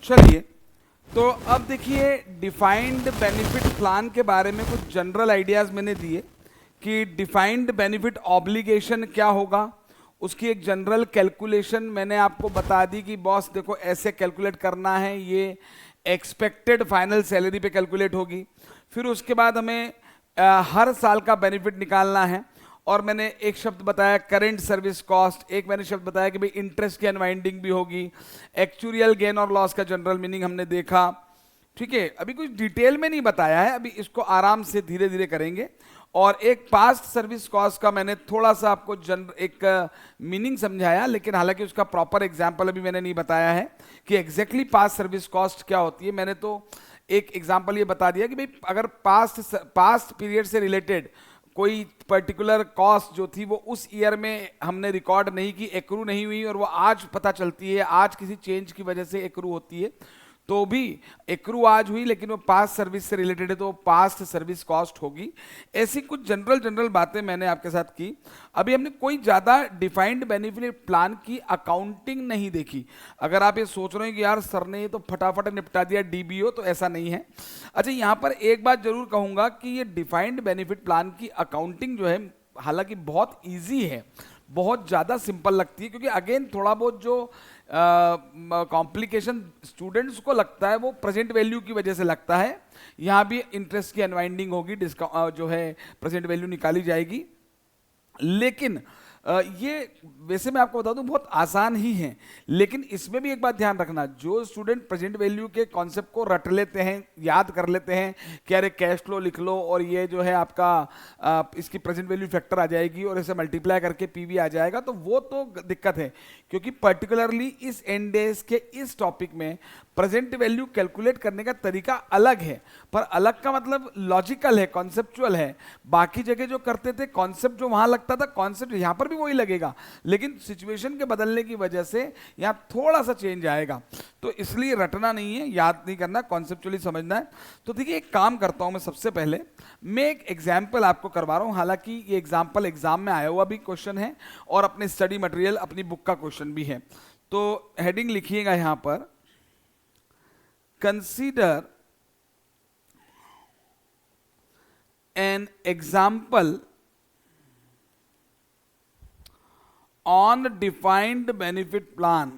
चलिए, तो अब देखिए डिफाइंड बेनिफिट प्लान के बारे में कुछ जनरल आइडियाज मैंने दिए कि डिफाइंड बेनिफिट ऑब्लिगेशन क्या होगा, उसकी एक जनरल कैलकुलेशन मैंने आपको बता दी कि बॉस देखो ऐसे कैलकुलेट करना है, ये एक्सपेक्टेड फाइनल सैलरी पे कैलकुलेट होगी। फिर उसके बाद हमें हर साल का बेनिफिट निकालना है, और मैंने एक शब्द बताया करेंट सर्विस कॉस्ट, एक मैंने शब्द बताया कि भाई इंटरेस्ट की अनवाइंडिंग भी होगी, एक्चुरियल गेन और लॉस का जनरल मीनिंग हमने देखा। ठीक है, अभी कुछ डिटेल में नहीं बताया है, अभी इसको आराम से धीरे धीरे करेंगे। और एक पास्ट सर्विस कॉस्ट का मैंने थोड़ा सा आपको एक मीनिंग समझाया, लेकिन हालांकि उसका प्रॉपर एग्जाम्पल अभी मैंने नहीं बताया है कि एग्जैक्टली पास्ट सर्विस कॉस्ट क्या होती है। मैंने तो एक एग्जाम्पल ये बता दिया कि भाई अगर पास्ट पीरियड से रिलेटेड कोई पर्टिकुलर कॉस्ट जो थी वो उस ईयर में हमने रिकॉर्ड नहीं की, एक्रू नहीं हुई, और वो आज पता चलती है, आज किसी चेंज की वजह से एक्रू होती है, तो भी एक्रू आज हुई लेकिन वो पास्ट सर्विस से रिलेटेड है तो पास्ट सर्विस कॉस्ट होगी। ऐसी कुछ जनरल बातें मैंने आपके साथ की। अभी हमने कोई ज़्यादा डिफाइंड बेनिफिट प्लान की अकाउंटिंग नहीं देखी। अगर आप ये सोच रहे हैं कि यार सर ने ये तो फटाफट निपटा दिया डीबीओ, तो ऐसा नहीं है। अच्छा, यहाँ पर एक बात जरूर कहूँगा कि ये डिफाइंड बेनिफिट प्लान की अकाउंटिंग जो है हालांकि बहुत ईजी है, बहुत ज़्यादा सिंपल लगती है, क्योंकि अगेन थोड़ा बहुत जो कॉम्प्लिकेशन स्टूडेंट्स को लगता है वो प्रेजेंट वैल्यू की वजह से लगता है। यहाँ भी इंटरेस्ट की अनवाइंडिंग होगी, डिस्काउंट जो है प्रेजेंट वैल्यू निकाली जाएगी, लेकिन ये वैसे मैं आपको बता दूं बहुत आसान ही है। लेकिन इसमें भी एक बात ध्यान रखना, जो स्टूडेंट प्रेजेंट वैल्यू के कॉन्सेप्ट को रट लेते हैं, याद कर लेते हैं कि अरे कैश फ्लो लिख लो और ये जो है आपका इसकी प्रेजेंट वैल्यू फैक्टर आ जाएगी और इसे मल्टीप्लाई करके पीवी आ जाएगा, तो वो तो दिक्कत है, क्योंकि पर्टिकुलरली इस एनडेस के इस टॉपिक में प्रेजेंट वैल्यू कैलकुलेट करने का तरीका अलग है। पर अलग का मतलब लॉजिकल है, कॉन्सेप्चुअल है। बाकी जगह जो करते थे कॉन्सेप्ट जो वहां लगता था, कॉन्सेप्ट यहाँ पर भी वही लगेगा, लेकिन सिचुएशन के बदलने की वजह से यहाँ थोड़ा सा चेंज आएगा। तो इसलिए रटना नहीं है, याद नहीं करना, कॉन्सेप्चुअली समझना है। तो देखिए एक काम करता हूं मैं, सबसे पहले मैं एक एग्जाम्पल आपको करवा रहा हूं। हालांकि ये एग्जाम्पल एग्जाम में आया हुआ भी क्वेश्चन है और अपने स्टडी मटेरियल अपनी बुक का क्वेश्चन भी है। तो हेडिंग लिखिएगा यहां पर, consider an example on defined benefit plan.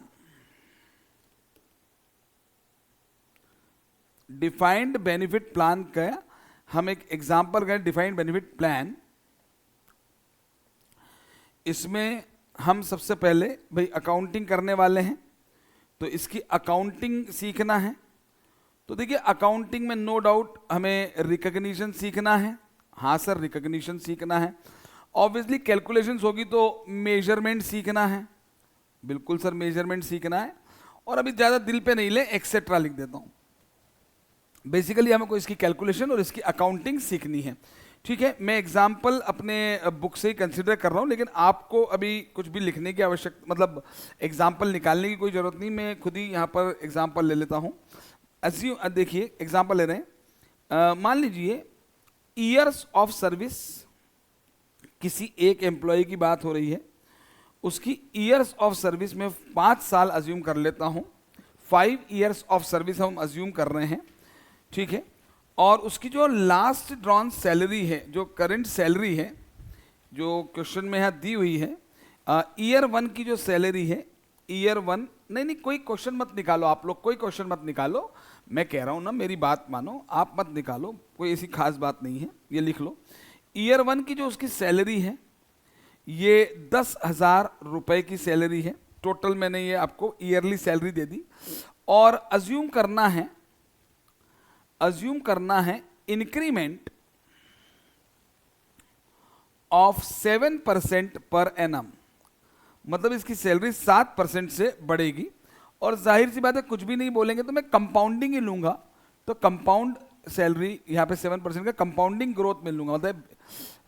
Defined benefit plan का हम एक एग्जाम्पल करें, डिफाइंड बेनिफिट प्लान। इसमें हम सबसे पहले भाई अकाउंटिंग करने वाले हैं, तो इसकी अकाउंटिंग सीखना है। तो देखिए अकाउंटिंग में नो डाउट हमें रिकॉग्निशन सीखना है। हाँ सर, रिकॉग्निशन सीखना है। ऑब्वियसली कैलकुलेशंस होगी तो मेजरमेंट सीखना है। बिल्कुल सर, मेजरमेंट सीखना है। और अभी ज़्यादा दिल पे नहीं ले, एक्सेट्रा लिख देता हूँ। बेसिकली हमें को इसकी कैलकुलेशन और इसकी अकाउंटिंग सीखनी है। ठीक है, मैं एग्जाम्पल अपने बुक से ही कंसिडर कर रहा हूँ, लेकिन आपको अभी कुछ भी लिखने की आवश्यकता, मतलब एग्जाम्पल निकालने की कोई ज़रूरत नहीं, मैं खुद ही यहाँ पर एग्जाम्पल ले लेता हूँ। देखिए एग्जाम्पल ले रहे हैं, मान लीजिए ईयर्स ऑफ सर्विस, किसी एक एम्प्लॉय की बात हो रही है, उसकी ईयर्स ऑफ सर्विस में 5 साल अज्यूम कर लेता हूं, 5 ईयर्स ऑफ सर्विस हम अज्यूम कर रहे हैं। ठीक है, और उसकी जो लास्ट ड्रॉन सैलरी है, जो करंट सैलरी है, जो क्वेश्चन में यहाँ दी हुई है, ईयर 1 की जो सैलरी है, ईयर 1, नहीं कोई क्वेश्चन मत निकालो आप लोग, कोई क्वेश्चन मत निकालो, मैं कह रहा हूं ना, मेरी बात मानो, आप मत निकालो, कोई ऐसी खास बात नहीं है, ये लिख लो। ईयर 1 की जो उसकी सैलरी है ये 10,000 रुपए की सैलरी है। टोटल मैंने ये आपको ईयरली सैलरी दे दी, और अज्यूम करना है इंक्रीमेंट ऑफ 7% पर एनम, मतलब इसकी सैलरी 7% से बढ़ेगी। और जाहिर सी बात है कुछ भी नहीं बोलेंगे तो मैं कंपाउंडिंग ही लूंगा, तो कंपाउंड सैलरी यहाँ पे 7% का कंपाउंडिंग ग्रोथ में लूंगा, मतलब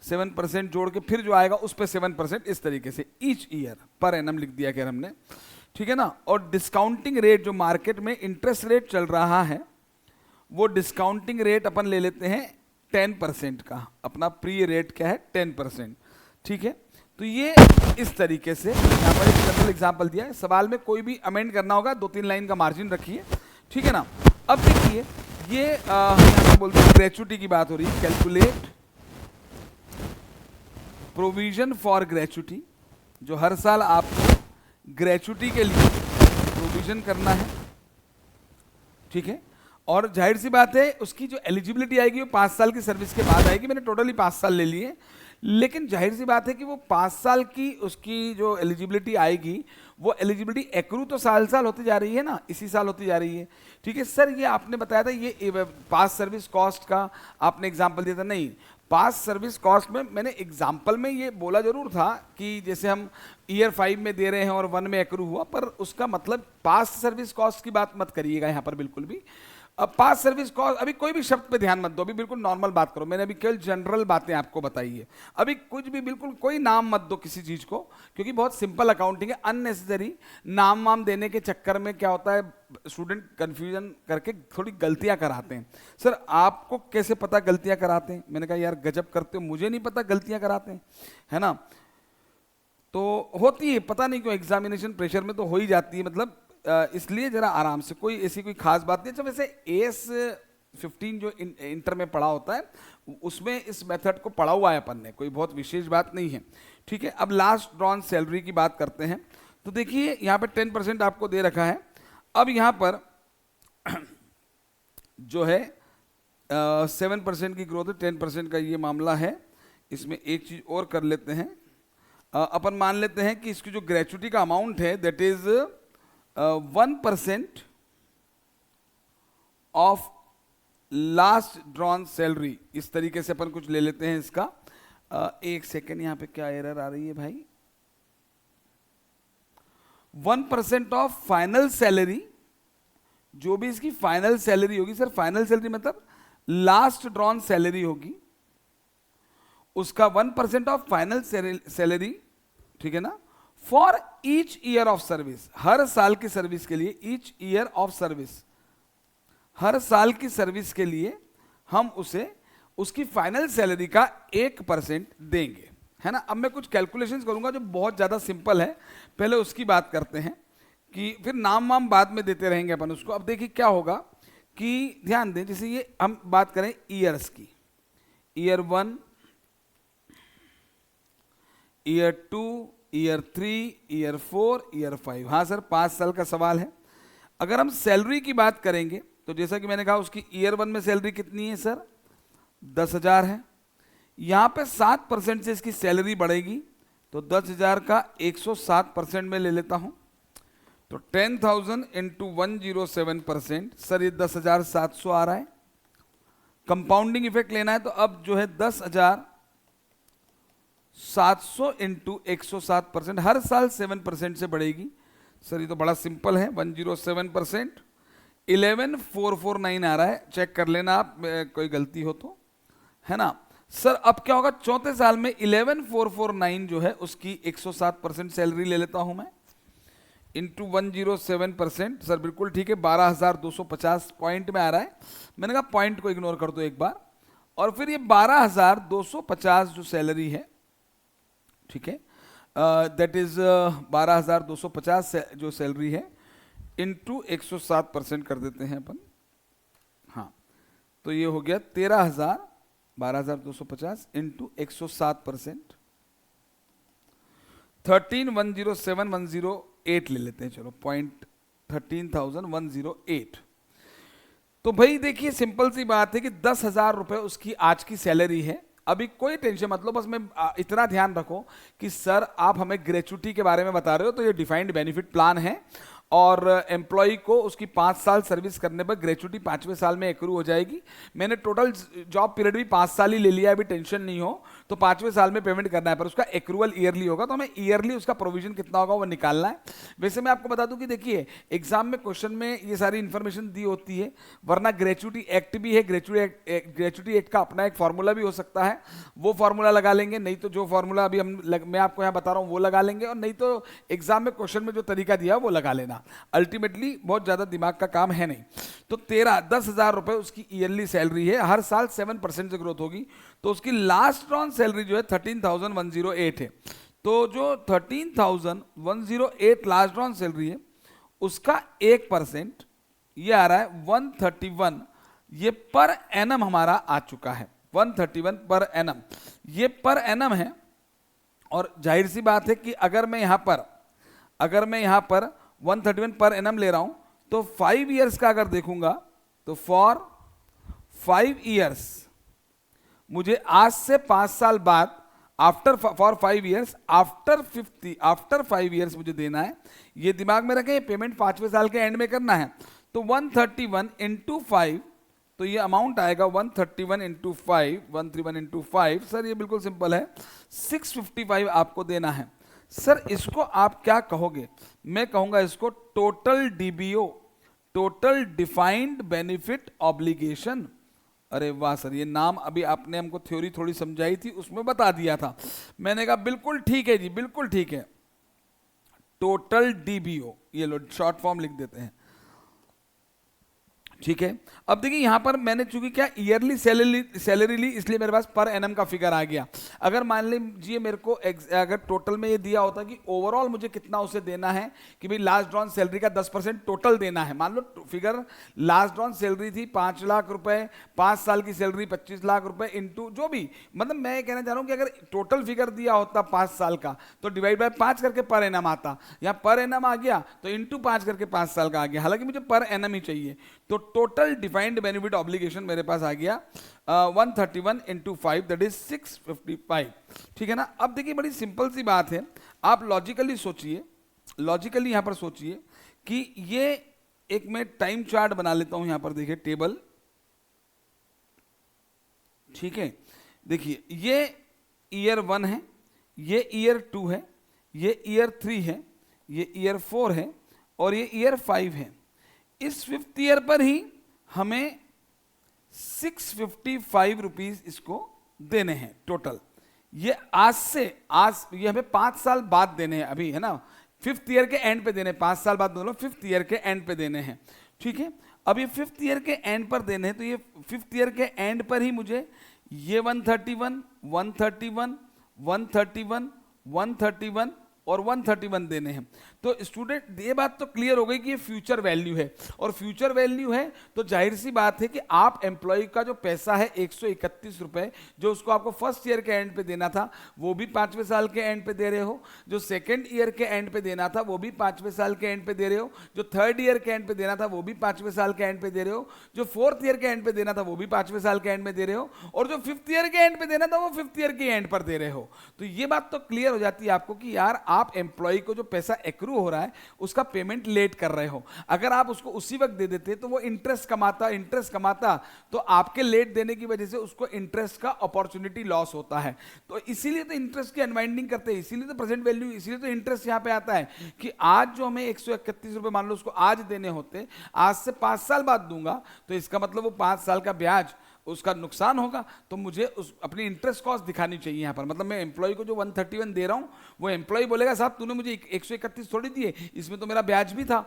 7% जोड़ के फिर जो आएगा उस पर 7%, इस तरीके से ईच ईयर पर एनम लिख दिया क्या हमने। ठीक है ना, और डिस्काउंटिंग रेट जो मार्केट में इंटरेस्ट रेट चल रहा है, वो डिस्काउंटिंग रेट अपन ले लेते हैं 10% का, अपना प्री रेट क्या है 10%। ठीक है, तो ये इस तरीके से यहाँ पर एक जनरल एग्जाम्पल दिया है। सवाल में कोई भी अमेंड करना होगा, 2-3 लाइन का मार्जिन रखिए। ठीक है ना। अब देखिए ये हम यहाँ पे बोलते हैं ग्रेचुटी की बात हो रही है, कैलकुलेट प्रोविजन फॉर ग्रेचुटी, जो हर साल आपको ग्रेचुटी के लिए प्रोविजन करना है, ठीक है। और जाहिर सी बात है उसकी जो एलिजिबिलिटी आएगी वो 5 साल की सर्विस के बाद आएगी। मैंने टोटली 5 साल ले लिए, लेकिन जाहिर सी बात है कि वो 5 साल की उसकी जो एलिजिबिलिटी आएगी, वो एलिजिबिलिटी एक्रू तो साल साल होती जा रही है ना, इसी साल होती जा रही है, ठीक है। सर ये आपने बताया था ये पास सर्विस कॉस्ट का आपने एग्जाम्पल दिया था, नहीं पास सर्विस कॉस्ट में मैंने एग्जाम्पल में ये बोला जरूर था कि जैसे हम ईयर 5 में दे रहे हैं और 1 में एक्रू हुआ, पर उसका मतलब पास सर्विस कॉस्ट की बात मत करिएगा यहाँ पर बिल्कुल भी। अब पास सर्विस कॉस्ट, अभी कोई भी शब्द पे ध्यान मत दो, अभी बिल्कुल नॉर्मल बात करो, मैंने अभी केवल जनरल बातें आपको बताई है। अभी कुछ भी बिल्कुल कोई नाम मत दो किसी चीज को, क्योंकि बहुत सिंपल अकाउंटिंग है। अननेसेसरी नाम वाम देने के चक्कर में क्या होता है, स्टूडेंट कंफ्यूजन करके थोड़ी गलतियां कराते हैं। सर आपको कैसे पता गलतियां कराते हैं? मैंने कहा यार गजब करते हो, मुझे नहीं पता गलतियां कराते हैं, है ना। तो होती है, पता नहीं क्यों एग्जामिनेशन प्रेशर में तो हो ही जाती है, मतलब इसलिए जरा आराम से, कोई ऐसी कोई खास बात नहीं। अच्छा वैसे AS15 जो इंटर में पढ़ा होता है उसमें इस मेथड को पढ़ा हुआ है अपन ने, कोई बहुत विशेष बात नहीं है, ठीक है। अब लास्ट ड्रॉन सैलरी की बात करते हैं। तो देखिए यहाँ पे 10% आपको दे रखा है। अब यहाँ पर जो है 7% की ग्रोथ है, 10% का ये मामला है। इसमें एक चीज और कर लेते हैं, अपन मान लेते हैं कि इसकी जो ग्रेचुटी का अमाउंट है that is 1% of last drawn salary. इस तरीके से अपन कुछ ले लेते हैं इसका। एक सेकेंड, यहां पे क्या एरर आ रही है भाई। 1% ऑफ फाइनल सैलरी, जो भी इसकी फाइनल सैलरी होगी, सर फाइनल सैलरी मतलब लास्ट ड्रॉन सैलरी होगी, उसका 1% ऑफ फाइनल सैलरी, ठीक है ना, for each year of service, हर साल की सर्विस के लिए, ईच ईयर ऑफ सर्विस, हर साल की सर्विस के लिए हम उसे उसकी फाइनल सैलरी का 1% देंगे, है ना। अब मैं कुछ कैलकुलेशंस करूंगा जो बहुत ज्यादा सिंपल है, पहले उसकी बात करते हैं, कि फिर नाम वाम बाद में देते रहेंगे अपन उसको। अब देखिए क्या होगा कि ध्यान दें, जैसे ये हम बात करें ईयर्स की, year 1, year 2, year 3, year 4, year 5। हाँ सर 5 साल का सवाल है। अगर हम सैलरी की बात करेंगे तो जैसा कि मैंने कहा उसकी ईयर 1 में सैलरी कितनी है सर, 10,000 है। यहाँ पे 7% से इसकी सैलरी बढ़ेगी, तो 10,000 का 107% में ले लेता हूँ, तो 10,000 इंटू 107%, सर ये 10,700 आ रहा है। कंपाउंडिंग इफेक्ट लेना है तो अब जो है 10,700 इंटू 107%, हर साल 7% से बढ़ेगी। सर ये तो बड़ा सिंपल है, 107%, 11,449 आ रहा है, चेक कर लेना आप कोई गलती हो तो, है ना। सर अब क्या होगा, चौथे साल में 11,449 जो है उसकी 107% सैलरी ले लेता हूं मैं, इंटू 107%, सर बिल्कुल ठीक है, 12,250 पॉइंट में आ रहा है। मैंने कहा पॉइंट को इग्नोर कर दो एक बार, और फिर ये 12,250 जो सैलरी है, ठीक है, दैट इज 12,250 जो सैलरी है इंटू 107% कर देते हैं अपन। हाँ तो ये हो गया 12,250 इंटू 107%, 13,107,108 ले लेते हैं, चलो पॉइंट 13,108। तो भाई देखिए सिंपल सी बात है कि 10,000 रुपए उसकी आज की सैलरी है। अभी कोई टेंशन मत लो, बस मैं इतना ध्यान रखो कि सर आप हमें ग्रेचुटी के बारे में बता रहे हो, तो ये डिफाइंड बेनिफिट प्लान है, और एम्प्लॉय को उसकी 5 साल सर्विस करने पर ग्रेचुटी 5वें साल में एक्रू हो जाएगी। मैंने टोटल जॉब पीरियड भी 5 साल ही ले लिया, अभी टेंशन नहीं हो, तो 5वें साल में पेमेंट करना है, पर उसका एक्रूअल ईयरली होगा, तो हमें ईयरली उसका प्रोविजन कितना होगा वो निकालना है। वैसे मैं आपको बता दूं कि देखिए एग्जाम में क्वेश्चन में ये सारी इंफॉर्मेशन दी होती है, वरना ग्रेचुटी एक्ट भी है, ग्रेचुटी एक्ट का अपना एक फॉर्मूला भी हो सकता है, वो फॉर्मूला लगा लेंगे, नहीं तो जो फॉर्मूला अभी मैं आपको यहाँ बता रहा हूँ वो लगा लेंगे, और नहीं तो एग्जाम में क्वेश्चन में जो तरीका दिया वो लगा लेना। अल्टीमेटली बहुत ज्यादा दिमाग का काम है नहीं। तो 10,000 रुपए उसकी ईयरली सैलरी है, हर साल 7% से ग्रोथ होगी, तो उसकी लास्ट ड्रॉन सैलरी जो है 13,108 है। तो जो 13,108 लास्ट ड्रॉन सैलरी है उसका 1%, ये आ रहा है 131, ये पर एनम हमारा आ चुका है 131 पर एनम, ये पर एनम है। और जाहिर सी बात है कि अगर मैं यहां पर 131 पर एनम ले रहा हूं तो 5 इयर्स का अगर देखूंगा तो फॉर 5 इयर्स मुझे आज से 5 साल बाद फॉर 5 इयर्स आफ्टर 5 इयर्स मुझे देना है। ये दिमाग में रखें, ये पेमेंट 5वें साल के एंड में करना है। तो 131 इंटू 5, तो ये अमाउंट आएगा 131 इंटू 5, 131 इंटू 5, सर ये बिल्कुल सिंपल है, 655 आपको देना है। सर इसको आप क्या कहोगे? मैं कहूंगा इसको total DBO, total defined benefit obligation. अरे वाह सर, ये नाम अभी आपने हमको थ्योरी थोड़ी समझाई थी उसमें बता दिया था। मैंने कहा बिल्कुल ठीक है जी, बिल्कुल ठीक है, टोटल डीबीओ, ये लो शॉर्ट फॉर्म लिख देते हैं, ठीक है। अब देखिए यहां पर मैंने चूंकि क्या ईयरली सैलरी ली, इसलिए मेरे पास पर एनम का फिगर आ गया। अगर मान लीजिए मेरे को अगर टोटल में ये दिया होता कि ओवरऑल मुझे कितना उसे देना है कि भाई लास्ट ड्रॉन सैलरी का 10% टोटल देना है, मान लो फिगर लास्ट ड्रॉन सैलरी थी 5 लाख रुपए, 5 साल की सैलरी 25 लाख रुपए इंटू जो भी, मतलब मैं ये कहना चाह रहा हूं कि अगर टोटल फिगर दिया होता 5 साल का तो डिवाइड बाय 5 करके पर एनम आता, यहाँ पर एनम आ गया तो इंटू 5 करके 5 साल का आ गया, हालांकि मुझे पर एनम ही चाहिए। तो टोटल डिफाइंड बेनिफिट ऑब्लिगेशन मेरे पास आ गया 131 इंटू 5 दैट इज 655, ठीक है ना। अब देखिए बड़ी सिंपल सी बात है, आप लॉजिकली सोचिए, लॉजिकली यहां पर सोचिए कि ये एक मैं टाइम चार्ट बना लेता हूं, यहां पर देखिए टेबल, ठीक है। देखिए ये ईयर 1 है, ये ईयर 2 है, ये ईयर 3 है, ये ईयर 4 है और ये ईयर 5 है। इस 5th ईयर पर ही हमें 655 रुपीज इसको देने हैं टोटल। ये ये हमें 5 साल बाद देने हैं अभी, है ना, 5th ईयर के एंड पे देने हैं, 5 साल बाद दोनों 5th ईयर के एंड पे देने हैं, ठीक है। अब ये 5th ईयर के एंड पर देने हैं, तो ये 5th ईयर के एंड पर ही मुझे ये 131, 131, 131, 131 और 131 देने हैं। तो स्टूडेंट ये बात तो क्लियर हो गई कि ये फ्यूचर वैल्यू है, और फ्यूचर वैल्यू है तो जाहिर सी बात है कि आप एम्प्लॉय का जो पैसा है 131 रुपए, जो उसको आपको 1st ईयर के एंड पे देना था वो भी 5वें साल के एंड पे दे रहे हो, जो 2nd ईयर के एंड पे देना था वो भी 5वें साल के एंड पे दे रहे हो, जो 3rd ईयर के एंड पे देना था वो भी 5वें साल के एंड पे दे रहे हो, जो 4th ईयर के एंड पे देना था वो भी 5वें साल के एंड में दे रहे हो, और जो 5th ईयर के एंड पे देना था वो 5th ईयर के एंड पर दे रहे हो। तो ये बात तो क्लियर हो जाती है आपको कि यार आप एम्प्लॉय को जो पैसा एक्रू हो रहा है उसका पेमेंट लेट कर रहे हो। अगर आप उसको उसी वक्त दे देते तो वो इंटरेस्ट कमाता, तो आपके लेट देने की वजह से उसको इंटरेस्ट का अपॉर्चुनिटी लॉस होता है। तो इसीलिए तो इंटरेस्ट की अनवाइंडिंग करते हैं, इसीलिए तो प्रेजेंट वैल्यू, इसीलिए तो इंटरेस्ट यहां पे आता है कि आज जो हमें 131 रुपए मान लो उसको आज देने होते, आज से 5 साल बाद दूंगा, तो इसका मतलब वो 5 साल का ब्याज उसका नुकसान होगा, तो मुझे उस अपनी इंटरेस्ट कॉस्ट दिखानी चाहिए यहां पर। मतलब मैं एम्प्लॉय को जो 131 दे रहा हूं, वो एम्प्लॉय बोलेगा साहब तूने मुझे 131 थोड़ी दिए, इसमें तो मेरा ब्याज भी था।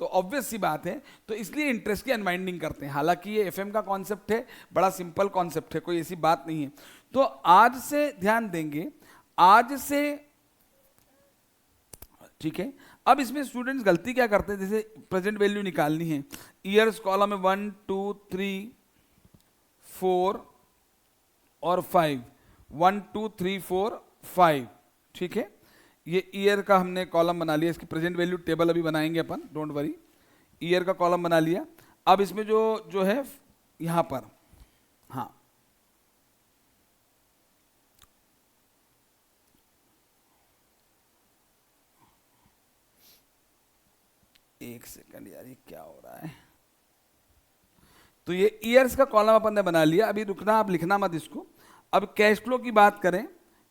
तो ऑब्वियस सी बात है, तो इसलिए इंटरेस्ट की अनवाइंडिंग करते हैं। हालांकि ये एफएम का कॉन्सेप्ट है, बड़ा सिंपल कॉन्सेप्ट है, कोई ऐसी बात नहीं है। तो आज से ध्यान देंगे, आज से, ठीक है। अब इसमें स्टूडेंट्स गलती क्या करते हैं, जैसे प्रेजेंट वैल्यू निकालनी है, ईयर्स कॉलम में 1 2 3 4 और 5, 1 2 3 4 5, ठीक है। ये ईयर का हमने कॉलम बना लिया, इसकी प्रेजेंट वैल्यू टेबल अभी बनाएंगे अपन, डोंट वरी। ईयर का कॉलम बना लिया। अब इसमें जो है यहां पर, हाँ एक सेकंड यार, ये क्या हो रहा है। तो ये ईयर्स का कॉलम अपन ने बना लिया, अभी रुकना, आप लिखना मत इसको। अब कैश फ्लो की बात करें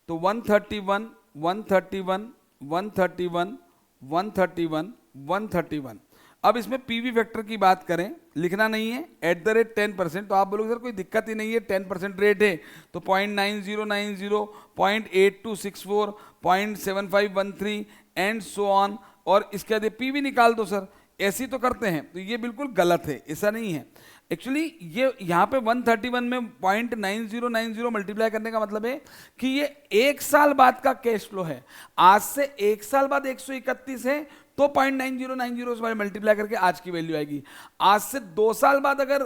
तो 131, 131, 131, 131, 131। अब इसमें पीवी फैक्टर की बात करें, लिखना नहीं है, @10%। तो आप बोलोगे सर कोई दिक्कत ही नहीं है, 10% रेट है तो 0.9090, 0.8264, 0.7513 एंड सो ऑन, और इसके बाद पीवी निकाल दो सर, ऐसी तो करते हैं। तो ये बिल्कुल गलत है, ऐसा नहीं है। एक्चुअली ये यहाँ पे 131 में 0.9090 मल्टीप्लाई करने का मतलब है कि ये 1 साल बाद का कैश फ्लो है। आज से 1 साल बाद 131 है तो 0.9090 से मल्टीप्लाई करके आज की वैल्यू आएगी। आज से 2 साल बाद अगर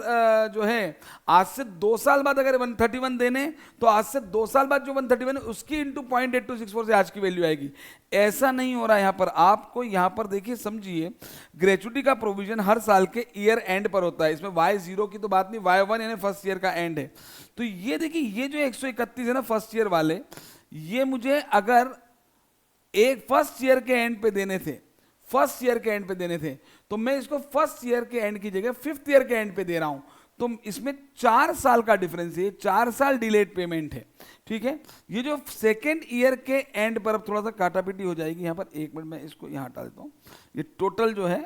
जो है आज से 2 साल बाद अगर 131 देने, तो आज से 2 साल बाद जो 131 है उसकी इंटू 0.8264 से आज की वैल्यू आएगी। ऐसा नहीं हो रहा है यहाँ पर। आपको यहाँ पर देखिए, समझिए, ग्रेचुटी का प्रोविजन हर साल के ईयर एंड पर होता है। इसमें Y0 की तो बात नहीं, Y1 यानी फर्स्ट ईयर का एंड है। तो ये देखिए, ये जो 131 है ना फर्स्ट ईयर वाले, ये मुझे अगर एक फर्स्ट ईयर के एंड पे देने थे, फर्स्ट ईयर के एंड पे देने थे, तो मैं इसको फर्स्ट ईयर के एंड की जगह 5th ईयर के एंड पे दे रहा हूं। तो इसमें 4 साल का डिफरेंस है, 4 साल डिलेड पेमेंट है। ठीक है, ये जो सेकेंड ईयर के एंड पर अब थोड़ा सा काटापीटी हो जाएगी यहाँ पर। 1 मिनट मैं इसको यहाँ हटा देता हूँ। ये टोटल जो है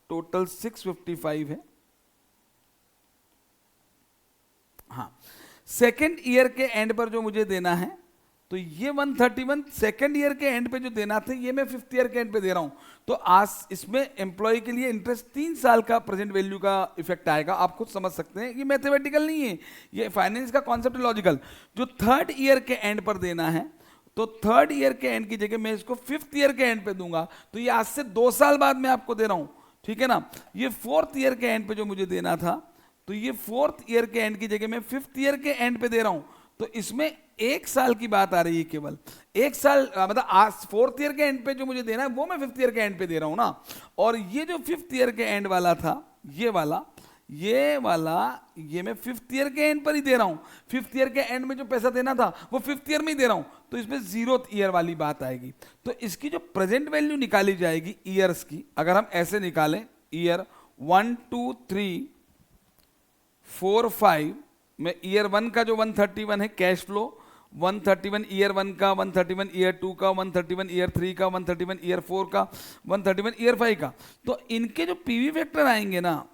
टोटल 655 है। हाँ, सेकेंड ईयर के एंड पर जो मुझे देना है, तो ये 131 सेकेंड ईयर के एंड पे जो देना था, ये मैं 5th ईयर के एंड पे दे रहा हूं। तो आज इसमें एम्प्लॉय के लिए इंटरेस्ट 3 साल का प्रेजेंट वैल्यू का इफेक्ट आएगा। आप खुद समझ सकते हैं, ये मैथमेटिकल नहीं है, ये फाइनेंस का कॉन्सेप्ट लॉजिकल। जो 3rd ईयर के एंड पर देना है, तो 3rd ईयर के एंड की जगह मैं इसको 5th ईयर के एंड पे दूंगा। तो ये आज से 2 साल बाद मैं आपको दे रहा हूं, ठीक है ना। ये 4th ईयर के एंड पे जो मुझे देना था, तो ये 4th ईयर के एंड की जगह मैं 5th ईयर के एंड पे दे रहा हूं। तो इसमें 1 साल की बात आ रही है, केवल 1 साल, मतलब आज 4th ईयर के एंड पे जो मुझे देना है वो मैं 5th ईयर के एंड पे दे रहा हूं ना। और ये जो 5th ईयर के एंड वाला था, ये वाला ये मैं 5th ईयर के एंड पर ही दे रहा हूं। 5th ईयर के एंड में जो पैसा देना था वो 5th ईयर में ही दे रहा हूं। तो इसमें 0th ईयर वाली बात आएगी। तो इसकी जो प्रेजेंट वैल्यू निकाली जाएगी ईयर्स की, अगर हम ऐसे निकालें, ईयर 1 2 3 4 5 में ईयर 1 का जो 131 है कैश फ्लो, 131 ईयर 1 का, 131 ईयर 2 का, 131 ईयर 3 का, 131 ईयर 4 का, 131 ईयर 5 का। तो इनके जो पीवी फैक्टर आएंगे ना,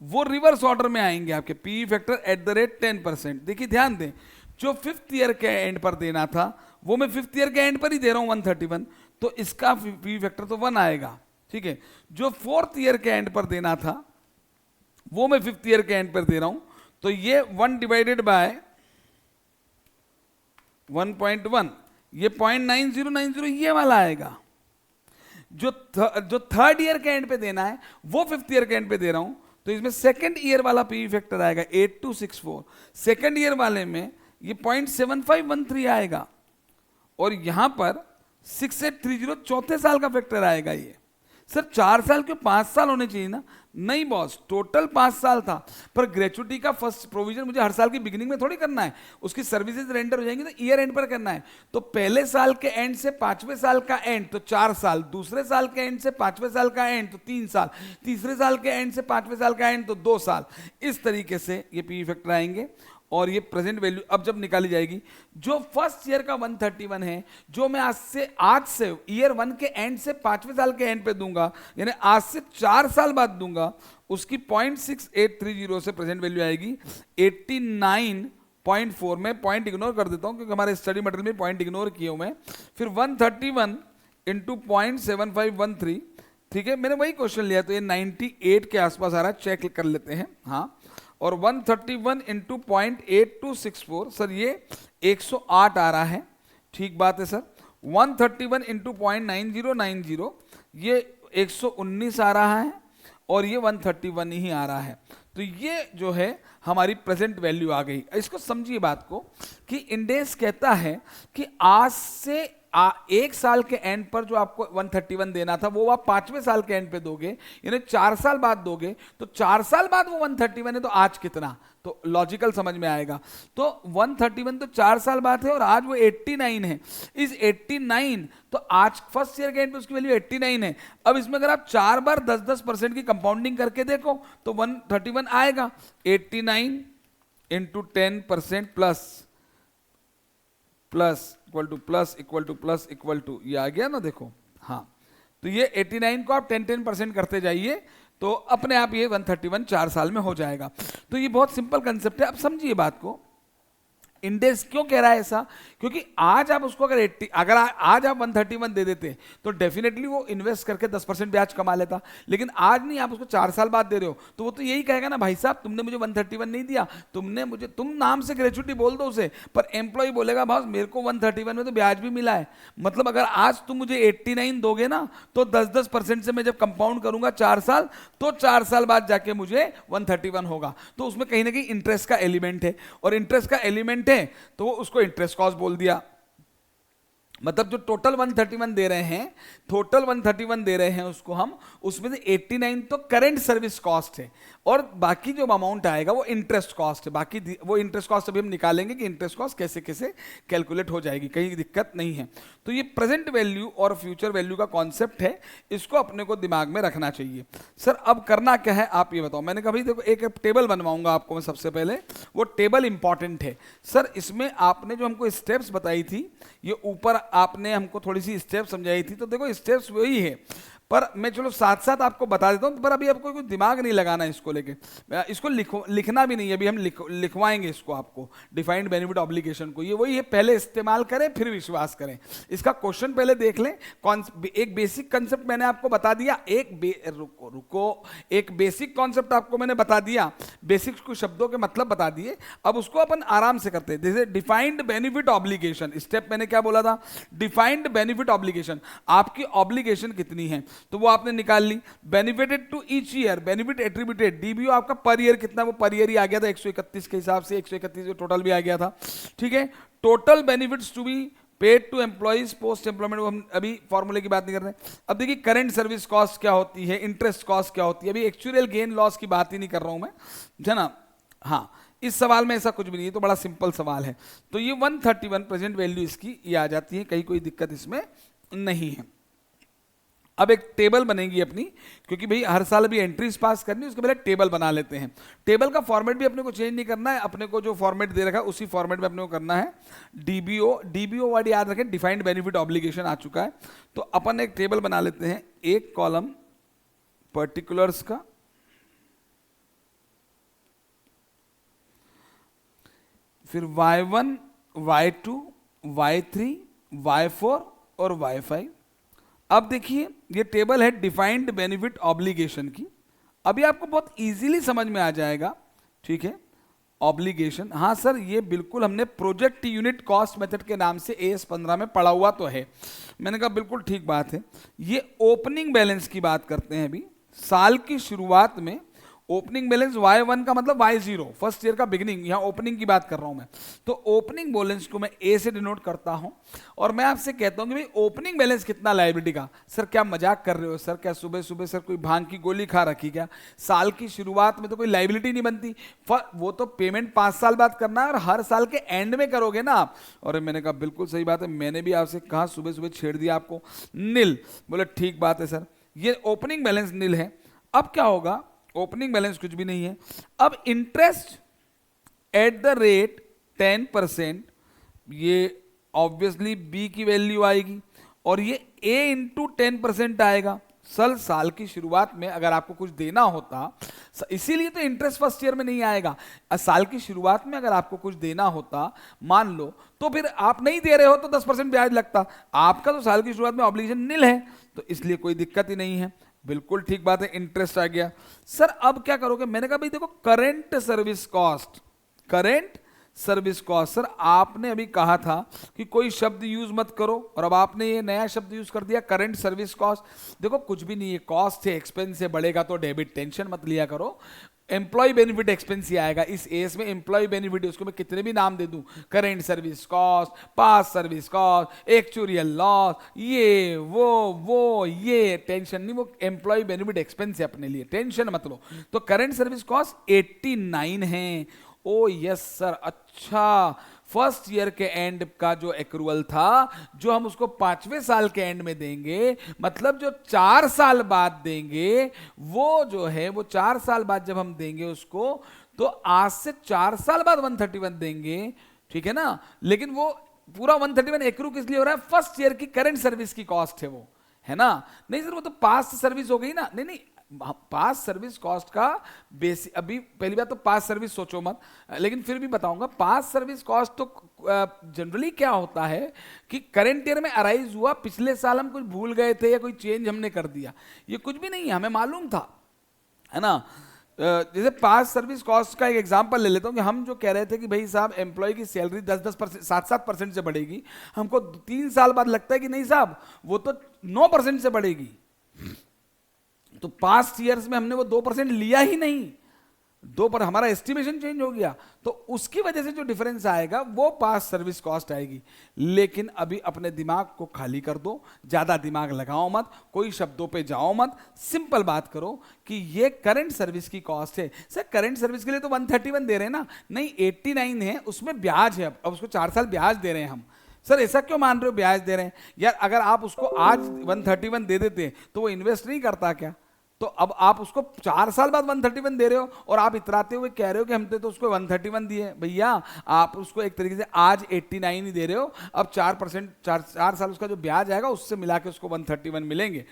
वो रिवर्स ऑर्डर में आएंगे आपके। PV factor @ 10%। देखिए ध्यान दें, जो 5th ईयर के एंड पर देना था वो मैं 5th ईयर के एंड पर ही दे रहा हूं 131, तो इसका पीवी फैक्टर तो 1 आएगा। ठीक है, जो 4th ईयर के एंड पर देना था वो मैं 5th ईयर के एंड पर दे रहा हूं, तो ये 1 डिवाइडेड बाय 1.1, ये 0.9090 ये वाला आएगा। जो 3rd ईयर के एंड पे देना है वो 5th ईयर के एंड पे दे रहा हूं, तो इसमें सेकंड ईयर वाला पीवी फैक्टर आएगा 8264। सेकंड ईयर वाले में ये 0.7513 आएगा, और यहां पर 6830 चौथे साल का फैक्टर आएगा। ये सर 4 साल क्यों, 5 साल होने चाहिए ना। नहीं बॉस, टोटल 5 साल था, पर ग्रेचुटी का फर्स्ट प्रोविजन मुझे हर साल की बिगिनिंग में थोड़ी करना है, उसकी सर्विसेज रेंडर हो जाएंगी तो ईयर एंड पर करना है। तो पहले साल के एंड से 5वें साल का एंड तो 4 साल, दूसरे साल के एंड से 5वें साल का एंड तो 3 साल, तीसरे साल के एंड से 5वें साल का एंड तो 2 साल। इस तरीके से ये पीवी फैक्टर आएंगे। और ये प्रेजेंट वैल्यू अब जब निकाली जाएगी, जो फर्स्ट ईयर का 131 है, जो मैं आज से ईयर 1 के एंड से 5वें साल के एंड पे दूंगा, यानी आज से 4 साल बाद दूंगा, उसकी 0.6830 से प्रेजेंट वैल्यू आएगी 89.4। मैं पॉइंट इग्नोर कर देता हूं क्योंकि हमारे स्टडी मटेरियल में पॉइंट इग्नोर किए हुए हैं। फिर 131 इंटू 0.7513, ठीक है, मैंने वही क्वेश्चन लिया तो ये 98 के आसपास आ रहा है, चेक कर लेते हैं। हाँ, और 131 इंटू 0.8264, सर ये 108 आ रहा है। ठीक बात है सर। 131 इंटू 0.9090 ये 119 आ रहा है, और ये 131 ही आ रहा है। तो ये जो है हमारी प्रेजेंट वैल्यू आ गई। इसको समझिए बात को, कि इंडेक्स कहता है कि आज से 1 साल के एंड पर जो आपको 131 देना था वो आप 5वें साल के एंड पे दोगे, यानी 4 साल बाद दोगे। तो 4 साल बाद वो 131 है, तो आज कितना, तो लॉजिकल समझ में आएगा। तो 131 तो 4 साल बाद है, और आज वो 89 है। इस 89, तो आज फर्स्ट ईयर के एंड पे उसकी वैल्यू 89 है। अब इसमें अगर आप 4 बार 10-10% की कंपाउंडिंग करके देखो तो 131 आएगा। 89 इंटू 10% प्लस इक्वल टू ये आ गया ना, देखो। हाँ, तो ये 89 को आप 10% करते जाइए तो अपने आप ये 131 4 साल में हो जाएगा। तो ये बहुत सिंपल कंसेप्ट है। अब समझिए बात को, इंडेक्स क्यों कह रहा है ऐसा? क्योंकि आज आप उसको अगर 80 अगर आज आप 131 दे देते तो डेफिनेटली वो इन्वेस्ट करके 10% ब्याज कमा लेता, लेकिन आज नहीं, आप उसको 4 साल बाद दे रहे हो तो वो तो यही कहेगा ना, भाई साहब तुमने मुझे 131 नहीं दिया, तुमने मुझे, तुम नाम से ग्रेचुइटी बोल दो उसे, पर एम्प्लॉय बोलेगा बॉस मेरे को 131 में तो ब्याज भी मिला है। मतलब अगर आज तुम मुझे 89 दोगे ना तो 10% से मैं जब कंपाउंड करूंगा 4 साल, तो 4 साल बाद जाके मुझे 131 होगा। तो उसमें कहीं ना कहीं इंटरेस्ट का एलिमेंट है, और इंटरेस्ट का एलिमेंट है तो वो उसको इंटरेस्ट कॉस्ट बोल दिया। मतलब जो टोटल 131 दे रहे हैं, टोटल 131 दे रहे हैं उसको हम, उसमें से 89 तो करंट सर्विस कॉस्ट है और बाकी जो अमाउंट आएगा वो इंटरेस्ट कॉस्ट है। बाकी वो इंटरेस्ट कॉस्ट अभी हम निकालेंगे कि इंटरेस्ट कॉस्ट कैसे कैसे कैलकुलेट हो जाएगी, कहीं दिक्कत नहीं है। तो ये प्रेजेंट वैल्यू और फ्यूचर वैल्यू का कॉन्सेप्ट है, इसको अपने को दिमाग में रखना चाहिए। सर अब करना क्या है आप ये बताओ। मैंने कहा भाई देखो एक टेबल बनवाऊंगा आपको मैं, सबसे पहले वो टेबल इंपॉर्टेंट है। सर इसमें आपने जो हमको स्टेप्स बताई थी, ये ऊपर आपने हमको थोड़ी सी स्टेप समझाई थी, तो देखो स्टेप्स वही है, पर मैं चलो साथ साथ आपको बता देता हूं, पर अभी आपको कोई दिमाग नहीं लगाना इसको लेके, इसको लिखना भी नहीं है, अभी हम लिखवाएंगे इसको आपको, डिफाइंड बेनिफिट ऑब्लिगेशन को। ये वही है, पहले इस्तेमाल करें फिर विश्वास करें। इसका क्वेश्चन पहले देख लें। एक बेसिक कंसेप्ट मैंने आपको बता दिया, एक बेसिक कॉन्सेप्ट आपको मैंने बता दिया, बेसिक कुछ शब्दों के मतलब बता दिए। अब उसको अपन आराम से करते हैं। जैसे डिफाइंड बेनिफिट ऑब्लिगेशन, स्टेप मैंने क्या बोला था, डिफाइंड बेनिफिट ऑब्लिगेशन, आपकी ऑब्लिगेशन कितनी है तो वो आपने निकाल ली। Benefited to each year, benefit attributed, DBO आपका पर ईयर कितना, वो पर ईयर ही आ गया था 131 के हिसाब से, 131 टोटल भी आ गया था, ठीक है। Total benefits to be paid to employees post employment, वो हम अभी फॉर्मूले की बात नहीं कर रहे हैं। अब देखिए करंट सर्विस कॉस्ट क्या होती है, इंटरेस्ट कॉस्ट क्या होती है, अभी एक्चुअल गेन लॉस की बात ही नहीं कर रहा हूं मैं, है ना। हाँ, इस सवाल में ऐसा कुछ भी नहीं है, तो बड़ा सिंपल सवाल है। तो ये 131 प्रेजेंट वैल्यू इसकी ये आ जाती है, कहीं कोई दिक्कत इसमें नहीं है। अब एक टेबल बनेगी अपनी, क्योंकि भाई हर साल भी एंट्रीज पास करनी है, उसके पहले टेबल बना लेते हैं। टेबल का फॉर्मेट भी अपने को चेंज नहीं करना है, अपने को जो फॉर्मेट दे रखा है उसी फॉर्मेट में अपने को करना है। डीबीओ वर्ड याद रखें, डिफाइंड बेनिफिट ऑब्लिगेशन आ चुका है, तो अपन एक टेबल बना लेते हैं, एक कॉलम पर्टिकुलर्स का, फिर Y1, Y2, Y3, Y4 और Y5। अब देखिए ये टेबल है डिफाइंड बेनिफिट ऑब्लिगेशन की। अभी आपको बहुत इजीली समझ में आ जाएगा, ठीक है। ऑब्लिगेशन, हाँ सर ये बिल्कुल हमने प्रोजेक्ट यूनिट कॉस्ट मेथड के नाम से AS15 में पढ़ा हुआ तो है। मैंने कहा बिल्कुल ठीक बात है। ये ओपनिंग बैलेंस की बात करते हैं। अभी साल की शुरुआत में ओपनिंग बैलेंस Y1 का मतलब Y0, फर्स्ट ईयर का बिगिनिंग, यहाँ ओपनिंग की बात कर रहा हूं मैं। तो ओपनिंग बैलेंस को मैं A से डिनोट करता हूं, और मैं आपसे कहता हूं कि भाई ओपनिंग बैलेंस कितना लायबिलिटी का। सर क्या मजाक कर रहे हो सर, क्या सुबह सुबह सर कोई भांग की गोली खा रखी क्या? साल की शुरुआत में तो कोई लायबिलिटी नहीं बनती, वो तो पेमेंट 5 साल बाद करना है और हर साल के एंड में करोगे ना आप। और मैंने कहा बिल्कुल सही बात है, मैंने भी आपसे कहा, सुबह सुबह छेड़ दिया आपको, नील। बोले ठीक बात है सर, ये ओपनिंग बैलेंस नील है। अब क्या होगा, ओपनिंग बैलेंस कुछ भी नहीं है। अब इंटरेस्ट एट द रेट 10%, ये ऑब्वियसली बी की वैल्यू आएगी, और ये ए इंटू 10% आएगा। साल की शुरुआत में अगर आपको कुछ देना होता, इसीलिए तो इंटरेस्ट फर्स्ट ईयर में नहीं आएगा। साल की शुरुआत में अगर आपको कुछ देना होता, मान लो, तो फिर आप नहीं दे रहे हो तो 10% ब्याज लगता। आपका तो साल की शुरुआत में ऑब्लिगेशन नील है, तो इसलिए कोई दिक्कत ही नहीं है। बिल्कुल ठीक बात है, इंटरेस्ट आ गया। सर अब क्या करोगे? मैंने कहा भाई देखो current service cost, current service cost. Sir आपने अभी कहा था कि कोई शब्द यूज मत करो, और अब आपने ये नया शब्द यूज कर दिया करंट सर्विस कॉस्ट। देखो कुछ भी नहीं है, कॉस्ट है, एक्सपेंस से बढ़ेगा तो डेबिट, टेंशन मत लिया करो। एम्प्लॉय बेनिफिट एक्सपेंस ही आएगा इस एस में। एम्प्लॉय बेनिफिट, उसको मैं कितने भी नाम दे दूं, करेंट सर्विस कॉस्ट, पास सर्विस कॉस्ट, एक्चुरियल लॉस, ये वो ये, टेंशन नहीं, वो एम्प्लॉय बेनिफिट एक्सपेंस है, अपने लिए टेंशन मत लो। तो करेंट सर्विस कॉस्ट 89 है। ओ यस सर, अच्छा, फर्स्ट ईयर के एंड का जो एक्रूअल था, जो हम उसको 5वें साल के एंड में देंगे, मतलब जो 4 साल बाद देंगे, वो जो है वो 4 साल बाद जब हम देंगे उसको, तो आज से 4 साल बाद 131 देंगे, ठीक है ना। लेकिन वो पूरा 131 एक्रू किस लिए हो रहा है? फर्स्ट ईयर की करंट सर्विस की कॉस्ट है वो, है ना। नहीं सर वो तो पास्ट सर्विस हो गई ना। नहीं नहीं, पास सर्विस कॉस्ट का बेसिक, अभी पहली बात तो पास सर्विस सोचो मत, लेकिन फिर भी बताऊंगा। पास सर्विस कॉस्ट तो जनरली क्या होता है कि करंट ईयर में अराइज हुआ, पिछले साल हम कुछ भूल गए थे या कोई चेंज हमने कर दिया, ये कुछ भी नहीं है, हमें मालूम था, है ना। जैसे पास सर्विस कॉस्ट का एक एग्जांपल ले लेता हूं कि हम जो कह रहे थे कि भाई साहब एम्प्लॉय की सैलरी 10-10%, 7-7% से बढ़ेगी, हमको 3 साल बाद लगता है कि नहीं साहब वो तो 9% से बढ़ेगी। तो पास्ट ईयर्स में हमने वो 2% लिया ही नहीं, 2 पर हमारा एस्टिमेशन चेंज हो गया, तो उसकी वजह से जो डिफरेंस आएगा वो पास्ट सर्विस कॉस्ट आएगी। लेकिन अभी अपने दिमाग को खाली कर दो, ज्यादा दिमाग लगाओ मत, कोई शब्दों पे जाओ मत, सिंपल बात करो कि ये करंट सर्विस की कॉस्ट है। सर करंट सर्विस के लिए तो 131 दे रहे हैं ना, नहीं 89 है, उसमें ब्याज है, अब उसको 4 साल ब्याज दे रहे हैं हम। सर ऐसा क्यों मान रहे हो ब्याज दे रहे हैं यार, अगर आप उसको आज 131 दे देते तो वो इन्वेस्ट नहीं करता क्या? तो अब आप उसको 4 साल बाद 131 दे रहे हो और आप इतराते हुए कह रहे हो कि हमने तो उसको 131 दिए। भैया आप उसको एक तरीके से आज 89 ही दे रहे हो, अब 4% 4 साल उसका जो ब्याज आएगा उससे मिला के उसको 131 मिलेंगे।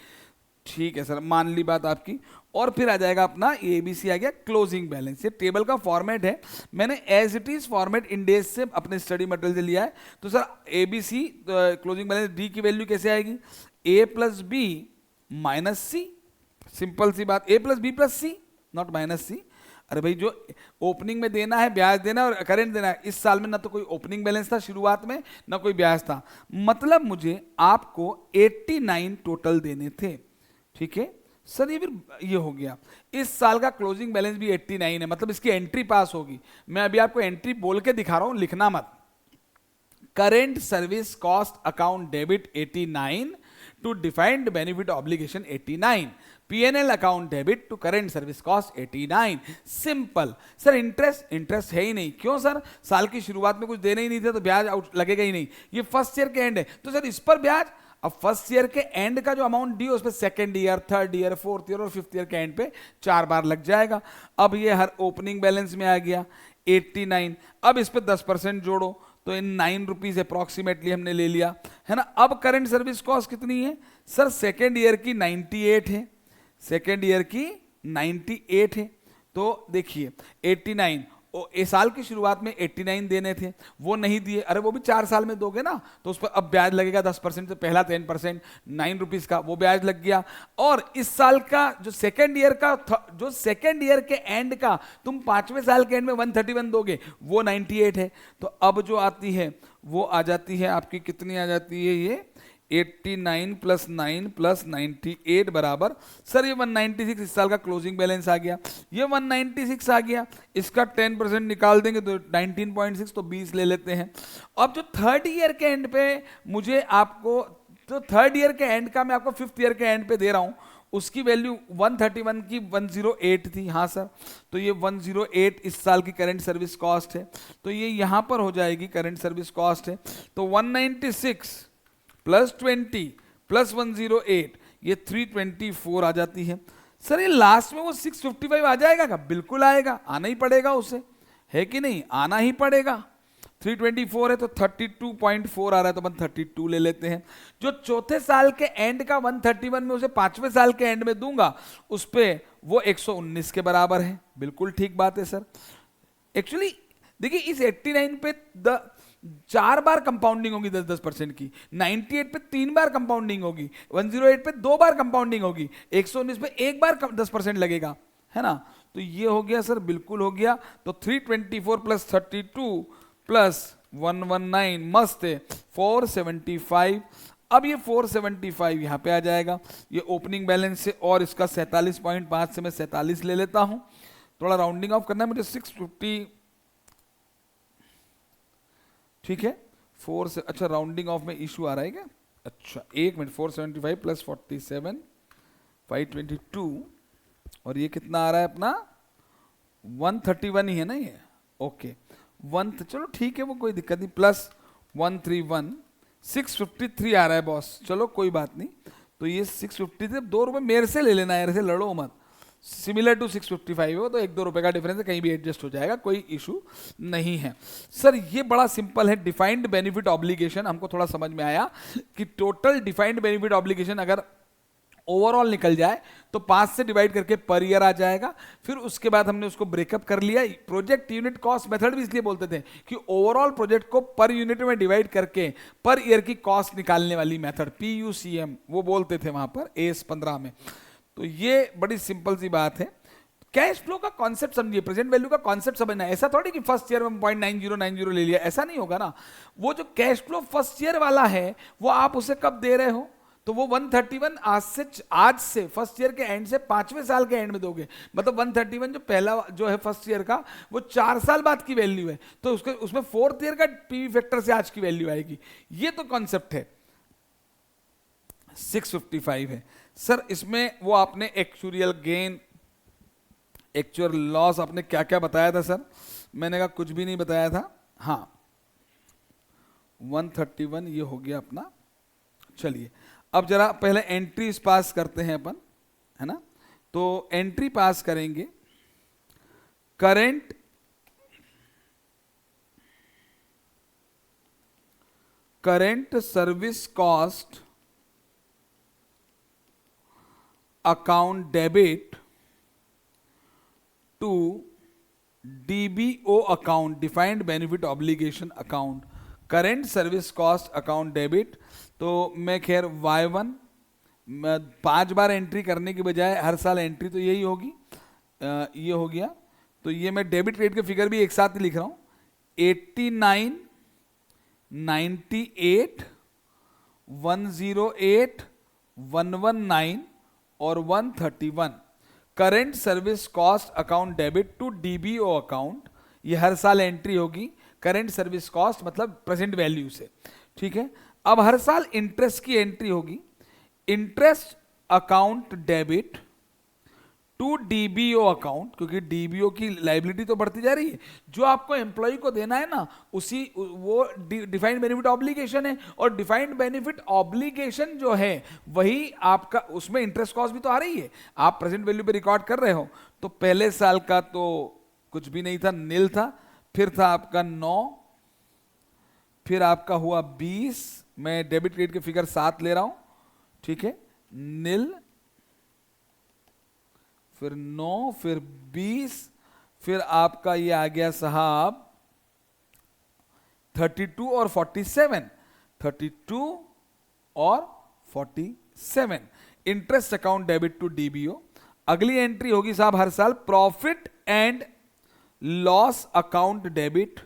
ठीक है सर, मान ली बात आपकी। और फिर आ जाएगा अपना एबीसी, आ गया क्लोजिंग बैलेंस। ये टेबल का फॉर्मेट है, मैंने as it is format Ind AS से अपने स्टडी मटेरियल से लिया है। तो sir ABC closing balance, D की वैल्यू कैसे आएगी? A plus B minus C, simple सी बात, A plus B plus C, not minus C. अरे भाई जो ओपनिंग में देना है, ब्याज देना है और करंट देना है, इस साल में ना तो कोई ओपनिंग बैलेंस था शुरुआत में, ना कोई ब्याज था, मतलब मुझे आपको 89 टोटल देने थे। ठीक है सर, ये फिर ये हो गया, इस साल का क्लोजिंग बैलेंस भी 89 है, मतलब इसकी एंट्री पास होगी। मैं अभी आपको एंट्री बोल के दिखा रहा हूं, लिखना मत। Current service cost account debit 89 to defined benefit obligation 89, PNL account debit to current service cost 89। Simple. Sir interest है ही नहीं, क्यों सर? साल की शुरुआत में कुछ देने ही नहीं थे तो ब्याज आउट लगेगा ही नहीं, ये फर्स्ट ईयर के एंड है, तो सर इस पर ब्याज। अब फर्स्ट ईयर के एंड का जो अमाउंट डी उस पर second year, third year, fourth year और फिफ्थ ईयर के एंड पे 4 बार लग जाएगा। अब ये हर ओपनिंग बैलेंस में आ गया 89, अब इस पर 10% जोड़ो तो इन 9 रुपीज अप्रॉक्सीमेटली हमने ले लिया, है ना। अब करंट सर्विस कॉस्ट कितनी है? सर सेकेंड ईयर की 98 है, सेकेंड ईयर की 98 है। तो देखिए 89, इस साल की शुरुआत में 89 देने थे, वो नहीं दिए, अरे वो भी 4 साल में दोगे ना, तो उस पर अब ब्याज लगेगा 10% से, पहला 10% 9 रुपीज का वो ब्याज लग गया। और इस साल का जो सेकेंड ईयर का, जो सेकेंड ईयर के एंड का तुम 5वें साल के एंड में 131 दोगे, वो 98 है। तो अब जो आती है वो आ जाती है आपकी, कितनी आ जाती है ये? 89 प्लस 9 प्लस 98 बराबर, सर ये 196 इस साल का क्लोजिंग बैलेंस आ गया, ये 196 आ गया, इसका 10% निकाल देंगे तो 19.6, तो 20 ले लेते हैं। अब जो थर्ड ईयर के एंड पे मुझे आपको, तो थर्ड ईयर के एंड का मैं आपको फिफ्थ ईयर के एंड पे दे रहा हूं, उसकी वैल्यू 131 की 108 थी, हाँ सर, तो ये 108 इस साल की करंट सर्विस कॉस्ट है, तो ये यहां पर हो जाएगी करंट सर्विस कॉस्ट है। तो 196 प्लस 20 प्लस 108, ये 324 आ जाती है। सर ये लास्ट में वो 655 आ जाएगा क्या? बिल्कुल आएगा, आना ही पड़ेगा उसे, है कि नहीं? आना ही पड़ेगा। 324 है तो 32.4 आ रहा है, तो 132 ले लेते हैं। जो चौथे साल के एंड का 131 में उसे 5वें साल के एंड में दूंगा, उस पे वो 119 के बराबर है। बिल्कुल ठीक बात है सर। एक्चुअली देखिए इस 89 पे 4 बार कंपाउंडिंग होगी 10-10% की, 98 पे 3 बार कंपाउंडिंग होगी, 108 पे 2 बार कंपाउंडिंग होगी, 119 पे 1 बार 10% लगेगा, है ना। तो ये हो गया सर, बिल्कुल हो गया। तो 324 प्लस 32 प्लस 119, मस्त है, 475। अब ये 475 यहां पे आ जाएगा, ये ओपनिंग बैलेंस से, और इसका 47.5 से मैं 47 ले लेता हूं, थोड़ा राउंडिंग ऑफ करना है मुझे, 650, ठीक है। 4 से, अच्छा राउंडिंग ऑफ में इशू आ रहा है क्या? अच्छा एक मिनट, 475 प्लस 47 522, और ये कितना आ रहा है अपना? 131 ही है ना ये, ओके 1, चलो ठीक है, वो कोई दिक्कत नहीं, प्लस 131, 653 आ रहा है बॉस, चलो कोई बात नहीं। तो ये 650 से 2 रुपए मेरे से ले लेना है, ऐसे लड़ो मत, सिमिलर टू 655 हो तो 1-2 रुपए का डिफरेंस है, कहीं भी एडजस्ट हो जाएगा, कोई इशू नहीं है। सर ये बड़ा सिंपल है, डिफाइंड बेनिफिट ऑब्लिगेशन हमको थोड़ा समझ में आया कि टोटल डिफाइंड बेनिफिट ऑब्लिगेशन अगर ओवरऑल निकल जाए तो 5 से डिवाइड करके पर ईयर आ जाएगा। फिर उसके बाद हमने उसको ब्रेकअप कर लिया। प्रोजेक्ट यूनिट कॉस्ट मेथड भी इसलिए बोलते थे कि ओवरऑल प्रोजेक्ट को पर यूनिट में डिवाइड करके पर ईयर की कॉस्ट निकालने वाली मेथड, PUCM वो बोलते थे वहां पर AS 15 में। तो ये बड़ी सिंपल सी बात है। कैश फ्लो का कॉन्सेप्ट समझिए, प्रेजेंट वैल्यू का कॉन्सेप्ट समझना है। ऐसा थोड़ी कि फर्स्ट ईयर में 0.9090 ले लिया, ऐसा नहीं होगा ना। वो जो कैश फ्लो फर्स्ट ईयर वाला है वो आप उसे कब दे रहे हो, तो वो 131 आज से फर्स्ट ईयर के एंड से 5वें साल के एंड में दोगे। मतलब 131 जो पहला जो है फर्स्ट ईयर का वो 4 साल बाद की वैल्यू है, तो उसमें फोर्थ ईयर का पीवी फैक्टर से आज की वैल्यू आएगी। ये तो कॉन्सेप्ट है। 655 है सर, इसमें वो आपने एक्चुरियल गेन, एक्चुअल लॉस आपने क्या क्या बताया था सर? मैंने कहा कुछ भी नहीं बताया था। हाँ 131 ये हो गया अपना। चलिए अब जरा पहले एंट्रीज पास करते हैं अपन, है ना। तो एंट्री पास करेंगे, current service cost account debit to DBO account, defined benefit obligation account, current service cost account debit. तो मैं खैर Y1 5 बार एंट्री करने की बजाय हर साल एंट्री तो यही होगी। ये हो गया। तो ये मैं डेबिट क्रेडिट के फिगर भी एक साथ ही लिख रहा हूं, 89, 98, 108, 119 और 131 current service cost account debit to DBO account. ये हर साल एंट्री होगी करंट सर्विस कॉस्ट मतलब प्रेजेंट वैल्यू से, ठीक है। अब हर साल इंटरेस्ट की एंट्री होगी, interest account debit to DBO account, क्योंकि DBO की लाइबिलिटी तो बढ़ती जा रही है। जो आपको एम्प्लॉय को देना है ना उसी वो डिफाइंड बेनिफिट ऑब्लिगेशन है, और डिफाइंड बेनिफिट ऑब्लिगेशन जो है वही आपका, उसमें इंटरेस्ट कॉस्ट भी तो आ रही है। आप प्रेजेंट वैल्यू पे रिकॉर्ड कर रहे हो। तो पहले साल का तो कुछ भी नहीं था, नील था। फिर था आपका 9, फिर आपका हुआ 20, मैं डेबिट क्रेडिट के फिगर 7 ले रहा हूं, ठीक है। नील, फिर 9, फिर 20, फिर आपका ये आ गया साहब 32 और 47, 32 और 47 interest account debit to DBO। अगली एंट्री होगी साहब हर साल profit and loss account debit.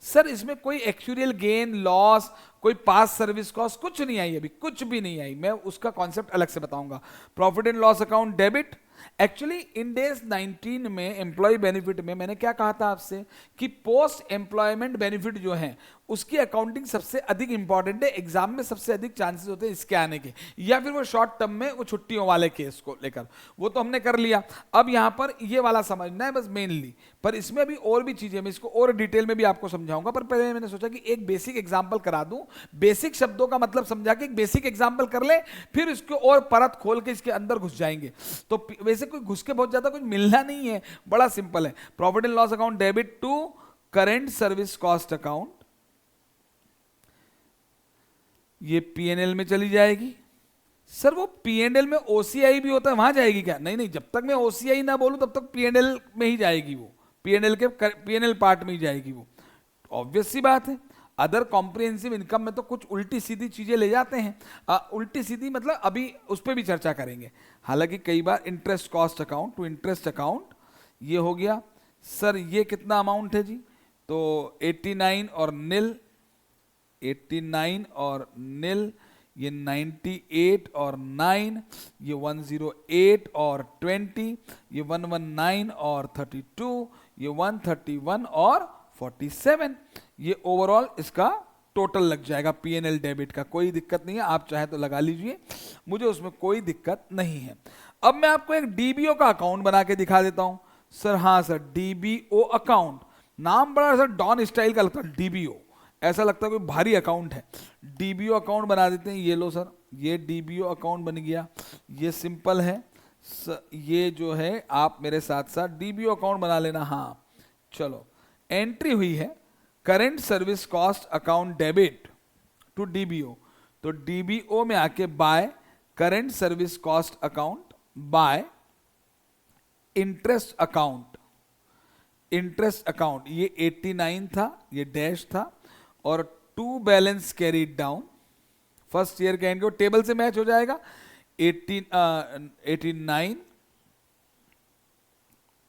Sir इसमें कोई एक्चुअल गेन लॉस, कोई पास सर्विस कॉस्ट कुछ नहीं आई, अभी कुछ भी नहीं आई। मैं उसका कॉन्सेप्ट अलग से बताऊंगा। Profit and loss account debit, actually Ind AS 19 में एम्प्लॉय बेनिफिट में मैंने क्या कहा था आपसे कि पोस्ट एम्प्लॉयमेंट बेनिफिट जो है उसकी अकाउंटिंग सबसे अधिक इंपॉर्टेंट है। एग्जाम में सबसे अधिक चांसेस होते हैं इसके आने के, या फिर वो शॉर्ट टर्म में वो छुट्टियों वाले केस को लेकर, वो तो हमने कर लिया। अब यहां पर ये वाला समझना है बस मेनली, पर इसमें भी और भी चीजें, मैं इसको और डिटेल में भी आपको समझाऊंगा। पर पहले मैंने सोचा कि एक बेसिक एग्जाम्पल करा दूं, बेसिक शब्दों का मतलब समझा के एक बेसिक एग्जाम्पल कर ले, फिर इसको और परत खोल के इसके अंदर घुस जाएंगे। तो वैसे कोई घुस के बहुत ज्यादा कुछ मिलना नहीं है, बड़ा सिंपल है। Profit and loss account debit to current service cost account, ये P&L में चली जाएगी। सर वो P&L में OCI भी होता है, वहां जाएगी क्या? नहीं नहीं, जब तक मैं OCI ना बोलूं तब तक P&L में ही जाएगी वो, P&L पार्ट में ही जाएगी वो, ऑब्वियस सी बात है। अदर कॉम्प्रिहेंसिव इनकम में तो कुछ उल्टी सीधी चीजें ले जाते हैं। उल्टी सीधी मतलब अभी उस पर भी चर्चा करेंगे। हालांकि कई बार interest cost account to interest account, ये हो गया। सर ये कितना अमाउंट है जी? तो 89 और नील, 89 और नील, ये 98 और 9, ये 108 और 20, ये 119 और 32, ये 131 और 47। ये ओवरऑल इसका टोटल लग जाएगा P&L डेबिट का। कोई दिक्कत नहीं है, आप चाहे तो लगा लीजिए, मुझे उसमें कोई दिक्कत नहीं है। अब मैं आपको एक DBO का अकाउंट बना के दिखा देता हूं। सर हाँ सर, DBO अकाउंट, नाम बड़ा सर डॉन स्टाइल का लगता है DBO, ऐसा लगता है कोई भारी अकाउंट है। DBO अकाउंट बना देते हैं। ये लो सर, ये DBO अकाउंट बन गया। ये सिंपल है ये जो है आप मेरे साथ साथ DBO अकाउंट बना लेना। हाँ चलो, एंट्री हुई है current service cost account debit to DBO। तो DBO में आके by current service cost account by interest account. Interest account ये 89 था, ये डैश था, और to balance carried down first year कहेंगे, वो टेबल से मैच हो जाएगा। 89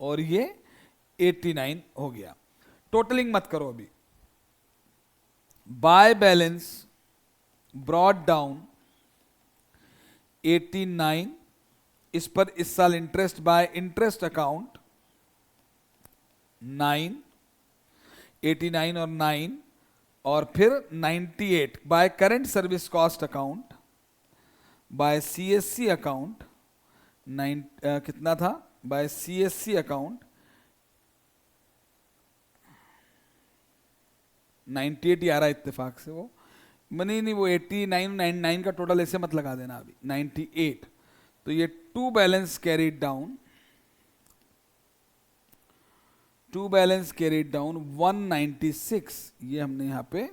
और ये 89 हो गया। टोटलिंग मत करो अभी। बाय बैलेंस ब्रॉड डाउन 89, इस पर इस साल इंटरेस्ट बाय इंटरेस्ट अकाउंट 9, 89 और 9, और फिर 98 bye current service cost account bye CSC account. कितना था बाय सीएससी अकाउंट 98 ही आ रहा है इत्तेफाक से, वो नहीं वो 89 99 का टोटल ऐसे मत लगा देना अभी, 98। तो ये टू बैलेंस कैरीड डाउन 196, ये हमने यहां पे